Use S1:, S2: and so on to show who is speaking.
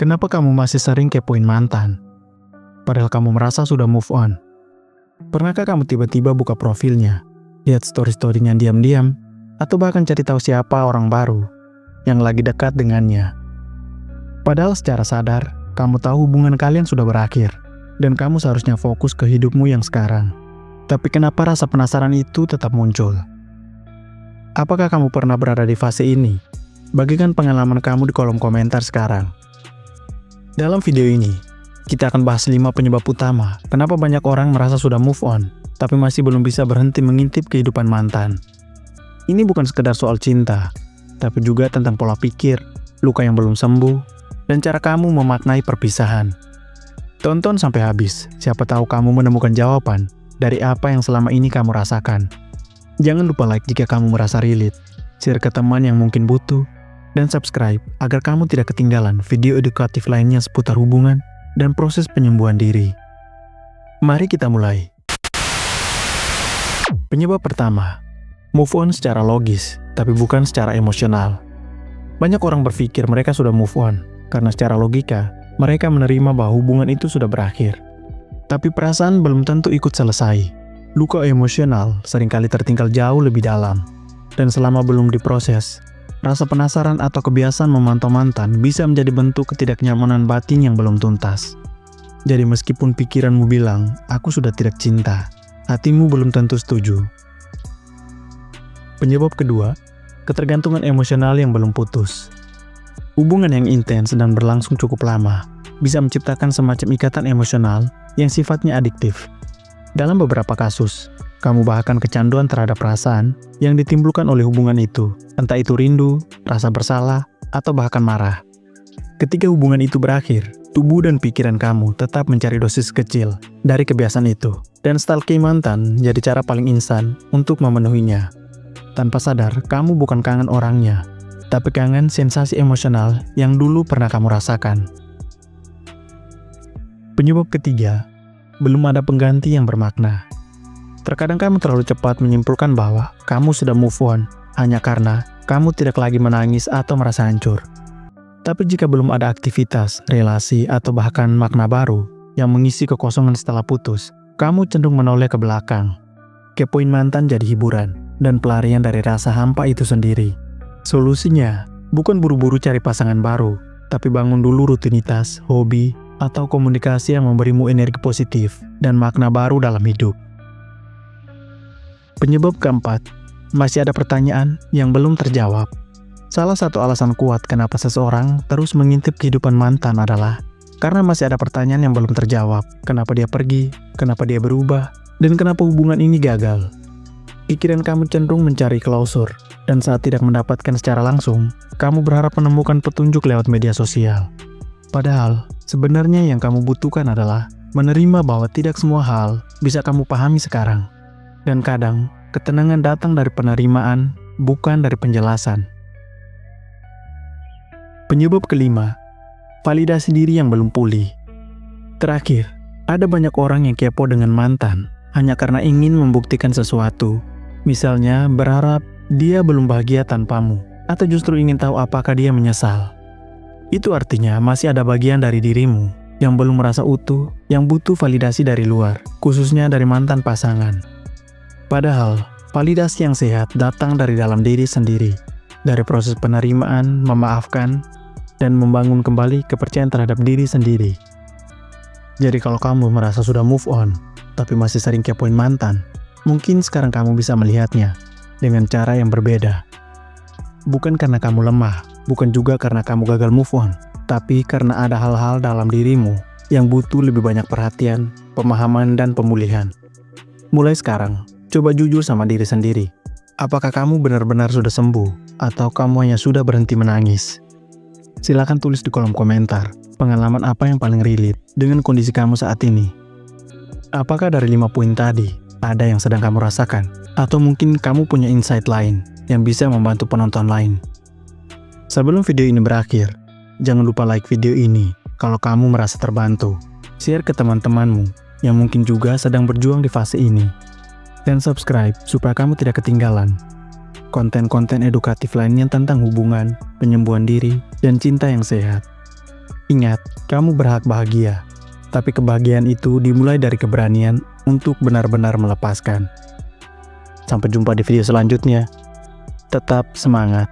S1: Kenapa kamu masih sering kepoin mantan? Padahal kamu merasa sudah move on. Pernahkah kamu tiba-tiba buka profilnya, lihat story-storynya diam-diam, atau bahkan cari tahu siapa orang baru yang lagi dekat dengannya? Padahal secara sadar, kamu tahu hubungan kalian sudah berakhir, dan kamu seharusnya fokus ke hidupmu yang sekarang. Tapi kenapa rasa penasaran itu tetap muncul? Apakah kamu pernah berada di fase ini? Bagikan pengalaman kamu di kolom komentar sekarang. Dalam video ini, kita akan bahas 5 penyebab utama kenapa banyak orang merasa sudah move on, tapi masih belum bisa berhenti mengintip kehidupan mantan. Ini bukan sekedar soal cinta, tapi juga tentang pola pikir, luka yang belum sembuh, dan cara kamu memaknai perpisahan. Tonton sampai habis, siapa tahu kamu menemukan jawaban dari apa yang selama ini kamu rasakan. Jangan lupa like jika kamu merasa relate, share ke teman yang mungkin butuh, dan subscribe agar kamu tidak ketinggalan video edukatif lainnya seputar hubungan dan proses penyembuhan diri. Mari kita mulai. Penyebab pertama, move on secara logis, tapi bukan secara emosional. Banyak orang berpikir mereka sudah move on, karena secara logika, mereka menerima bahwa hubungan itu sudah berakhir. Tapi perasaan belum tentu ikut selesai. Luka emosional seringkali tertinggal jauh lebih dalam. Dan selama belum diproses, rasa penasaran atau kebiasaan memantau mantan bisa menjadi bentuk ketidaknyamanan batin yang belum tuntas. Jadi meskipun pikiranmu bilang, aku sudah tidak cinta, hatimu belum tentu setuju. Penyebab kedua, ketergantungan emosional yang belum putus. Hubungan yang intens dan berlangsung cukup lama bisa menciptakan semacam ikatan emosional yang sifatnya adiktif. Dalam beberapa kasus, kamu bahkan kecanduan terhadap perasaan yang ditimbulkan oleh hubungan itu, entah itu rindu, rasa bersalah, atau bahkan marah. Ketika hubungan itu berakhir, tubuh dan pikiran kamu tetap mencari dosis kecil dari kebiasaan itu, dan stalking mantan jadi cara paling instan untuk memenuhinya. Tanpa sadar, kamu bukan kangen orangnya, tapi kangen sensasi emosional yang dulu pernah kamu rasakan. Penyebab ketiga, belum ada pengganti yang bermakna. Terkadang kamu terlalu cepat menyimpulkan bahwa kamu sudah move on hanya karena kamu tidak lagi menangis atau merasa hancur. Tapi jika belum ada aktivitas, relasi, atau bahkan makna baru yang mengisi kekosongan setelah putus, kamu cenderung menoleh ke belakang. Kepoin mantan jadi hiburan dan pelarian dari rasa hampa itu sendiri. Solusinya bukan buru-buru cari pasangan baru, tapi bangun dulu rutinitas, hobi, atau komunikasi yang memberimu energi positif dan makna baru dalam hidup. Penyebab keempat, masih ada pertanyaan yang belum terjawab. Salah satu alasan kuat kenapa seseorang terus mengintip kehidupan mantan adalah karena masih ada pertanyaan yang belum terjawab. Kenapa dia pergi, kenapa dia berubah, dan kenapa hubungan ini gagal. Pikiran kamu cenderung mencari klausur, dan saat tidak mendapatkan secara langsung, kamu berharap menemukan petunjuk lewat media sosial. Padahal, sebenarnya yang kamu butuhkan adalah menerima bahwa tidak semua hal bisa kamu pahami sekarang. Dan kadang, ketenangan datang dari penerimaan, bukan dari penjelasan. Penyebab kelima, validasi diri yang belum pulih. Terakhir, ada banyak orang yang kepo dengan mantan hanya karena ingin membuktikan sesuatu. Misalnya, berharap dia belum bahagia tanpamu, atau justru ingin tahu apakah dia menyesal. Itu artinya masih ada bagian dari dirimu yang belum merasa utuh, yang butuh validasi dari luar, khususnya dari mantan pasangan. Padahal, validasi yang sehat datang dari dalam diri sendiri, dari proses penerimaan, memaafkan, dan membangun kembali kepercayaan terhadap diri sendiri. Jadi kalau kamu merasa sudah move on, tapi masih sering kepoin mantan, mungkin sekarang kamu bisa melihatnya dengan cara yang berbeda. Bukan karena kamu lemah, bukan juga karena kamu gagal move on, tapi karena ada hal-hal dalam dirimu yang butuh lebih banyak perhatian, pemahaman, dan pemulihan. Mulai sekarang, coba jujur sama diri sendiri. Apakah kamu benar-benar sudah sembuh, atau kamu hanya sudah berhenti menangis? Silakan tulis di kolom komentar, pengalaman apa yang paling relate dengan kondisi kamu saat ini. Apakah dari 5 poin tadi, ada yang sedang kamu rasakan? Atau mungkin kamu punya insight lain yang bisa membantu penonton lain? Sebelum video ini berakhir, jangan lupa like video ini kalau kamu merasa terbantu. Share ke teman-temanmu yang mungkin juga sedang berjuang di fase ini. Dan subscribe supaya kamu tidak ketinggalan konten-konten edukatif lainnya tentang hubungan, penyembuhan diri, dan cinta yang sehat. Ingat, kamu berhak bahagia. Tapi kebahagiaan itu dimulai dari keberanian untuk benar-benar melepaskan. Sampai jumpa di video selanjutnya. Tetap semangat.